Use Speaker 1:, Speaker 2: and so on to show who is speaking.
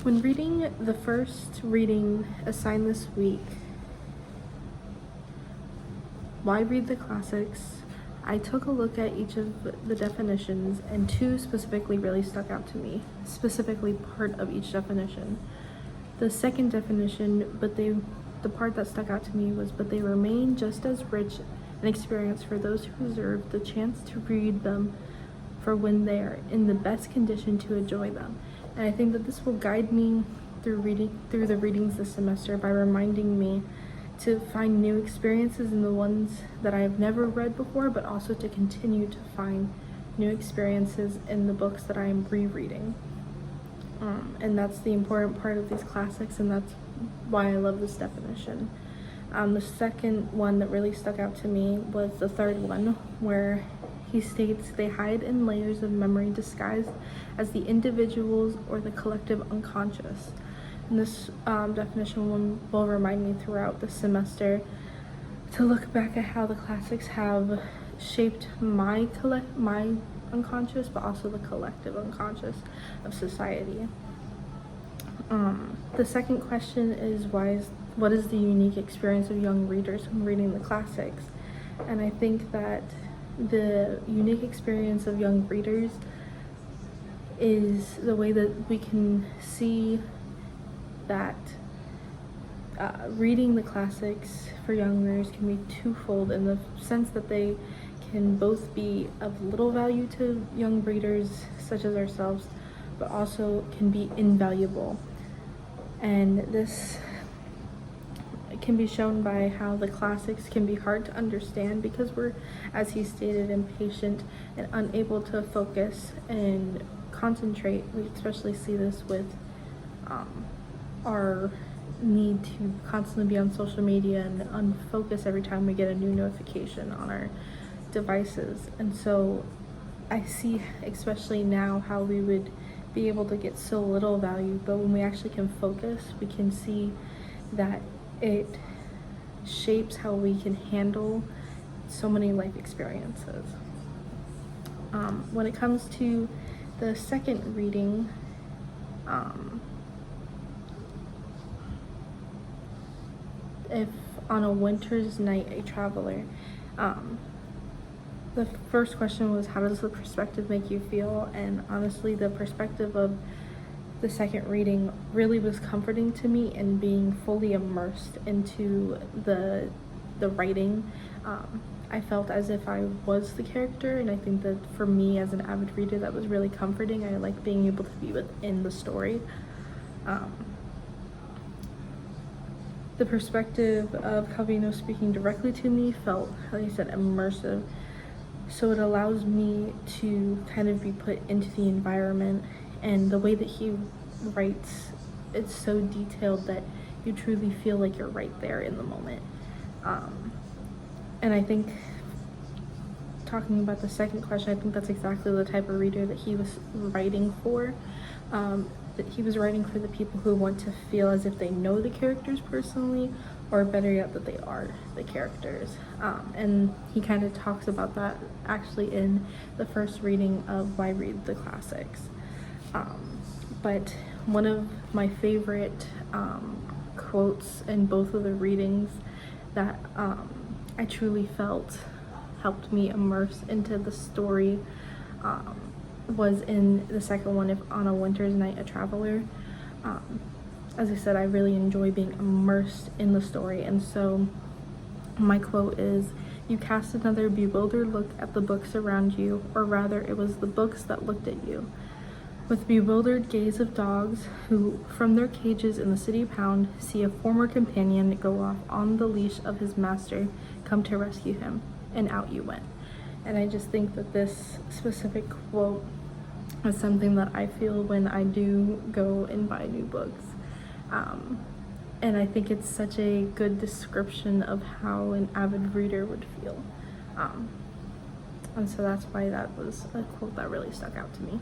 Speaker 1: When reading the first reading assigned this week, Why Read the Classics, I took a look at each of the definitions, and two specifically really stuck out to me, specifically part of each definition. The second definition, the part that stuck out to me was, but they remain just as rich in experience for those who reserve the chance to read them for when they are in the best condition to enjoy them. And I think that this will guide me through the readings this semester by reminding me to find new experiences in the ones that I have never read before, but also to continue to find new experiences in the books that I am rereading. And that's the important part of these classics, and that's why I love this definition. The second one that really stuck out to me was the third one, where he states they hide in layers of memory disguised as the individuals or the collective unconscious. And this definition will remind me throughout the semester to look back at how the classics have shaped my unconscious, but also the collective unconscious of society. The second question is, what is the unique experience of young readers when reading the classics? And I think that the unique experience of young readers is the way that we can see that reading the classics for young readers can be twofold, in the sense that they can both be of little value to young readers such as ourselves, but also can be invaluable. And this can be shown by how the classics can be hard to understand because we're, as he stated, impatient and unable to focus and concentrate. We especially see this with our need to constantly be on social media and unfocus every time we get a new notification on our devices. And so I see, especially now, how we would be able to get so little value, but when we actually can focus, we can see that it shapes how we can handle so many life experiences. When it comes to the second reading, if on a winter's night a traveler, the first question was, how does the perspective make you feel? And honestly, the perspective of the second reading really was comforting to me, and being fully immersed into the writing. I felt as if I was the character, and I think that for me as an avid reader, that was really comforting. I like being able to be within the story. The perspective of Calvino speaking directly to me felt, like I said, immersive. So it allows me to kind of be put into the environment, and the way that he writes, it's so detailed that you truly feel like you're right there in the moment. And I think, talking about the second question, I think that's exactly the type of reader that he was writing for. That he was writing for the people who want to feel as if they know the characters personally, or better yet, that they are the characters. And he kind of talks about that actually in the first reading of Why Read the Classics. But one of my favorite quotes in both of the readings that I truly felt helped me immerse into the story was in the second one, If on a Winter's Night a Traveler. As I said, I really enjoy being immersed in the story, and so my quote is, "You cast another bewildered look at the books around you, or rather it was the books that looked at you. With bewildered gaze of dogs who, from their cages in the city pound, see a former companion go off on the leash of his master, come to rescue him, and out you went." And I just think that this specific quote is something that I feel when I do go and buy new books. And I think it's such a good description of how an avid reader would feel. And so that's why that was a quote that really stuck out to me.